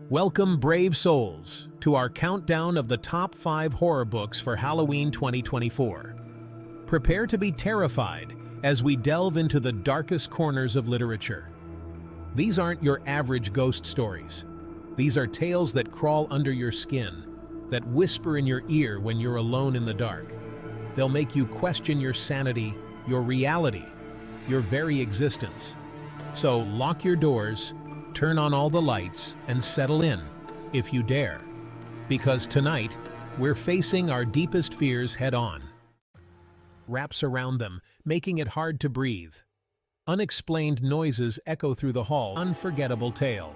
Welcome, brave souls, to our countdown of the top 5 horror books for Halloween 2024. Prepare to be terrified as we delve into the darkest corners of literature. These aren't your average ghost stories. These are tales that crawl under your skin, that whisper in your ear when you're alone in the dark. They'll make you question your sanity, your reality, your very existence. So lock your doors, turn on all the lights, and settle in, if you dare. Because tonight, we're facing our deepest fears head-on. Wraps around them, making it hard to breathe. Unexplained noises echo through the hall. Unforgettable tale.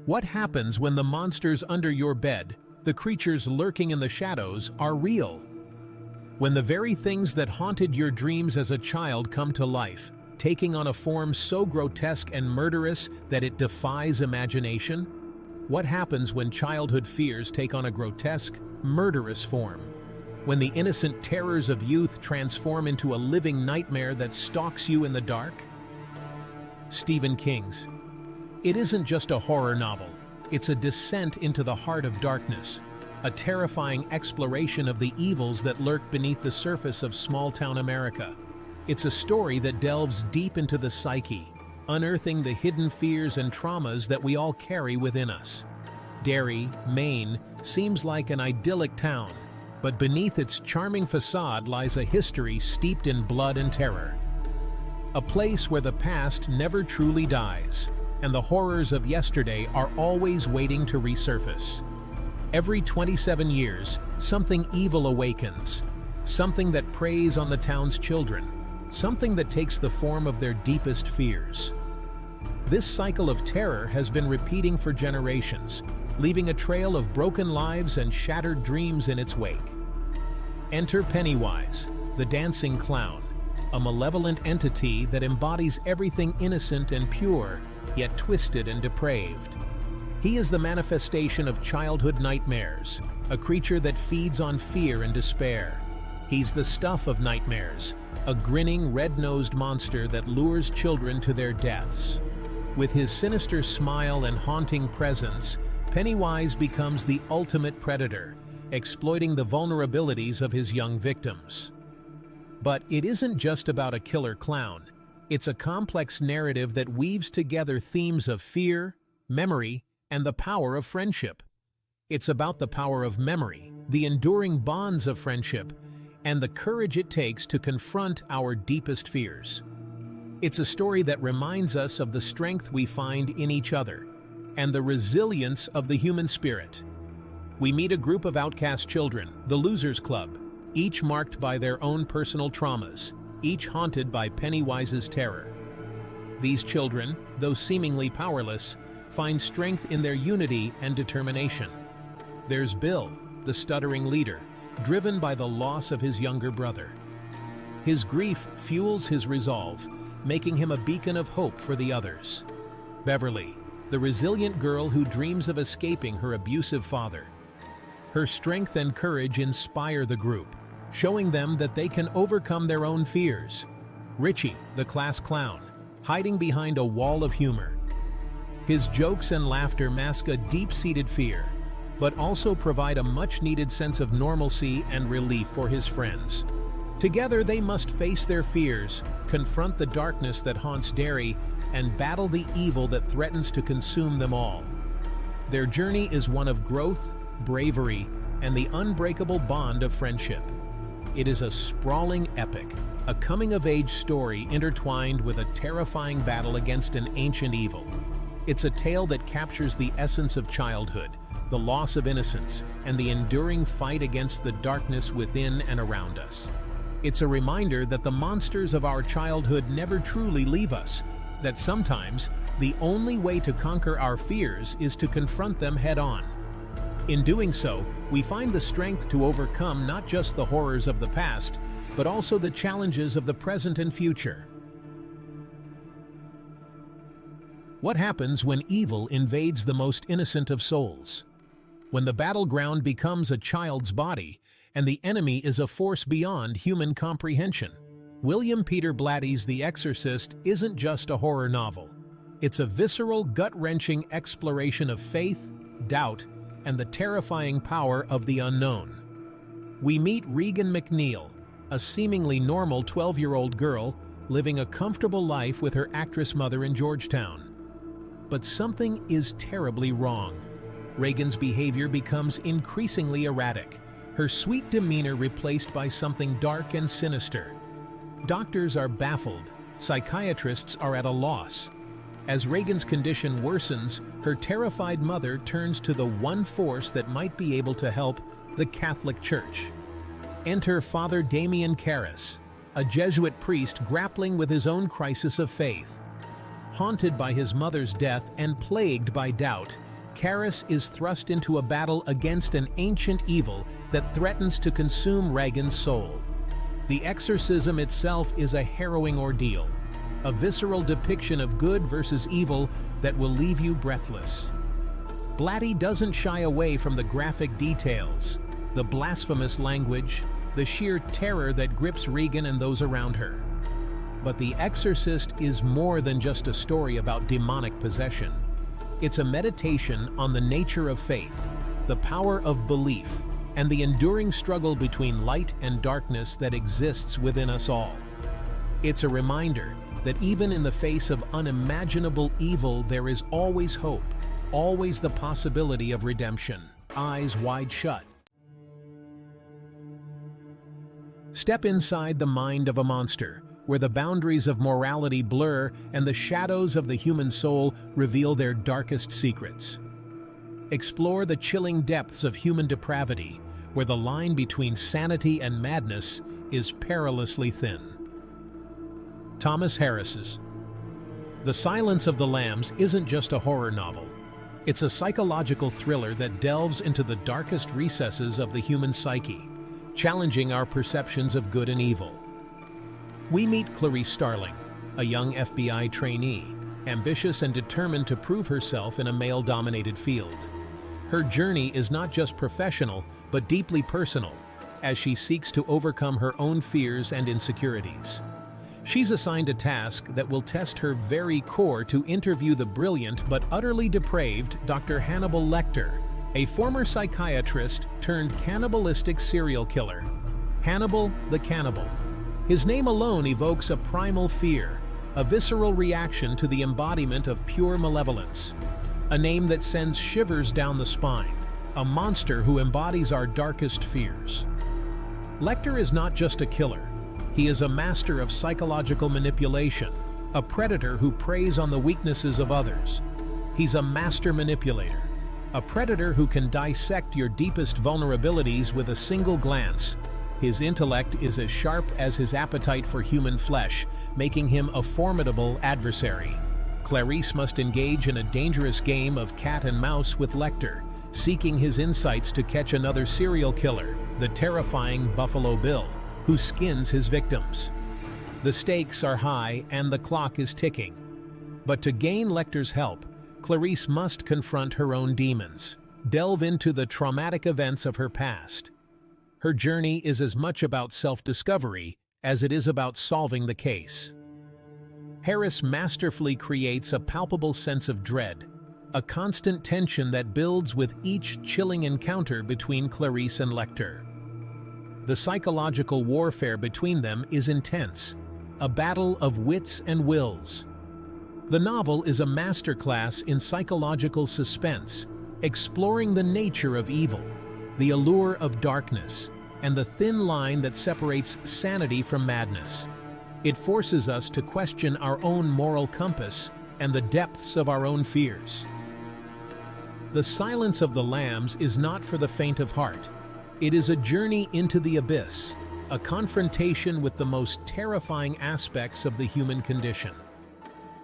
What happens when the monsters under your bed, the creatures lurking in the shadows, are real? When the very things that haunted your dreams as a child come to life, taking on a form so grotesque and murderous that it defies imagination? What happens when childhood fears take on a grotesque, murderous form? When the innocent terrors of youth transform into a living nightmare that stalks you in the dark? Stephen King's. It isn't just a horror novel, it's a descent into the heart of darkness, a terrifying exploration of the evils that lurk beneath the surface of small-town America. It's a story that delves deep into the psyche, unearthing the hidden fears and traumas that we all carry within us. Derry, Maine, seems like an idyllic town, but beneath its charming facade lies a history steeped in blood and terror. A place where the past never truly dies, and the horrors of yesterday are always waiting to resurface. Every 27 years, something evil awakens, something that preys on the town's children, something that takes the form of their deepest fears. This cycle of terror has been repeating for generations, leaving a trail of broken lives and shattered dreams in its wake. Enter Pennywise, the dancing clown, a malevolent entity that embodies everything innocent and pure, yet twisted and depraved. He is the manifestation of childhood nightmares, a creature that feeds on fear and despair. He's the stuff of nightmares, a grinning, red-nosed monster that lures children to their deaths. With his sinister smile and haunting presence, Pennywise becomes the ultimate predator, exploiting the vulnerabilities of his young victims. But it isn't just about a killer clown. It's a complex narrative that weaves together themes of fear, memory, and the power of friendship. It's about the power of memory, the enduring bonds of friendship, and the courage it takes to confront our deepest fears. It's a story that reminds us of the strength we find in each other and the resilience of the human spirit. We meet a group of outcast children, the Losers Club, each marked by their own personal traumas, each haunted by Pennywise's terror. These children, though seemingly powerless, find strength in their unity and determination. There's Bill, the stuttering leader, driven by the loss of his younger brother. His grief fuels his resolve, making him a beacon of hope for the others. Beverly, the resilient girl who dreams of escaping her abusive father. Her strength and courage inspire the group, showing them that they can overcome their own fears. Richie, the class clown, hiding behind a wall of humor. His jokes and laughter mask a deep-seated fear, but also provide a much-needed sense of normalcy and relief for his friends. Together, they must face their fears, confront the darkness that haunts Derry, and battle the evil that threatens to consume them all. Their journey is one of growth, bravery, and the unbreakable bond of friendship. It is a sprawling epic, a coming-of-age story intertwined with a terrifying battle against an ancient evil. It's a tale that captures the essence of childhood, the loss of innocence, and the enduring fight against the darkness within and around us. It's a reminder that the monsters of our childhood never truly leave us, that sometimes the only way to conquer our fears is to confront them head-on. In doing so, we find the strength to overcome not just the horrors of the past, but also the challenges of the present and future. What happens when evil invades the most innocent of souls? When the battleground becomes a child's body, and the enemy is a force beyond human comprehension? William Peter Blatty's The Exorcist isn't just a horror novel. It's a visceral, gut-wrenching exploration of faith, doubt, and the terrifying power of the unknown. We meet Regan McNeil, a seemingly normal 12-year-old girl living a comfortable life with her actress mother in Georgetown. But something is terribly wrong. Regan's behavior becomes increasingly erratic, her sweet demeanor replaced by something dark and sinister. Doctors are baffled, psychiatrists are at a loss. As Regan's condition worsens, her terrified mother turns to the one force that might be able to help: the Catholic Church. Enter Father Damien Karras, a Jesuit priest grappling with his own crisis of faith. Haunted by his mother's death and plagued by doubt, Karras is thrust into a battle against an ancient evil that threatens to consume Regan's soul. The exorcism itself is a harrowing ordeal, a visceral depiction of good versus evil that will leave you breathless. Blatty doesn't shy away from the graphic details, the blasphemous language, the sheer terror that grips Regan and those around her. But The Exorcist is more than just a story about demonic possession. It's a meditation on the nature of faith, the power of belief, and the enduring struggle between light and darkness that exists within us all. It's a reminder that even in the face of unimaginable evil, there is always hope, always the possibility of redemption. Eyes wide shut. Step inside the mind of a monster, where the boundaries of morality blur and the shadows of the human soul reveal their darkest secrets. Explore the chilling depths of human depravity, where the line between sanity and madness is perilously thin. Thomas Harris's The Silence of the Lambs isn't just a horror novel. It's a psychological thriller that delves into the darkest recesses of the human psyche, challenging our perceptions of good and evil. We meet Clarice Starling, a young FBI trainee, ambitious and determined to prove herself in a male-dominated field. Her journey is not just professional, but deeply personal, as she seeks to overcome her own fears and insecurities. She's assigned a task that will test her very core to interview the brilliant but utterly depraved Dr. Hannibal Lecter, a former psychiatrist turned cannibalistic serial killer. Hannibal the Cannibal. His name alone evokes a primal fear, a visceral reaction to the embodiment of pure malevolence. A name that sends shivers down the spine, a monster who embodies our darkest fears. Lecter is not just a killer. He is a master of psychological manipulation, a predator who preys on the weaknesses of others. He's a master manipulator, a predator who can dissect your deepest vulnerabilities with a single glance. His intellect is as sharp as his appetite for human flesh, making him a formidable adversary. Clarice must engage in a dangerous game of cat and mouse with Lecter, seeking his insights to catch another serial killer, the terrifying Buffalo Bill, who skins his victims. The stakes are high and the clock is ticking. But to gain Lecter's help, Clarice must confront her own demons, delve into the traumatic events of her past. Her journey is as much about self-discovery as it is about solving the case. Harris masterfully creates a palpable sense of dread, a constant tension that builds with each chilling encounter between Clarice and Lecter. The psychological warfare between them is intense, a battle of wits and wills. The novel is a masterclass in psychological suspense, exploring the nature of evil, the allure of darkness, and the thin line that separates sanity from madness. It forces us to question our own moral compass and the depths of our own fears. The Silence of the Lambs is not for the faint of heart. It is a journey into the abyss, a confrontation with the most terrifying aspects of the human condition.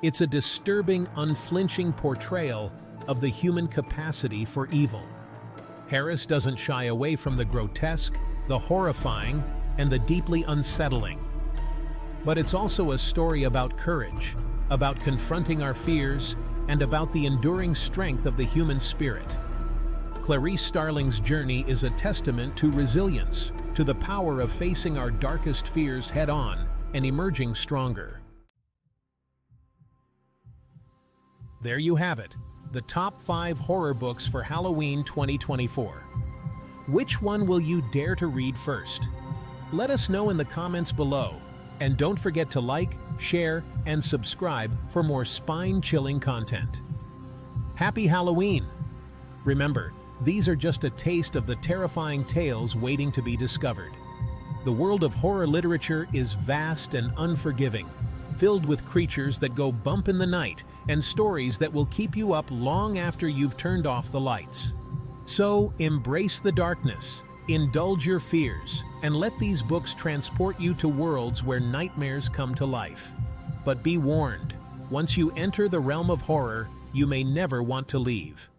It's a disturbing, unflinching portrayal of the human capacity for evil. Harris doesn't shy away from the grotesque, the horrifying, and the deeply unsettling. But it's also a story about courage, about confronting our fears, and about the enduring strength of the human spirit. Clarice Starling's journey is a testament to resilience, to the power of facing our darkest fears head-on and emerging stronger. There you have it, the top 5 horror books for Halloween 2024. Which one will you dare to read first? Let us know in the comments below, and don't forget to like, share, and subscribe for more spine-chilling content. Happy Halloween! Remember, these are just a taste of the terrifying tales waiting to be discovered. The world of horror literature is vast and unforgiving, filled with creatures that go bump in the night and stories that will keep you up long after you've turned off the lights. So, embrace the darkness, indulge your fears, and let these books transport you to worlds where nightmares come to life. But be warned, once you enter the realm of horror, you may never want to leave.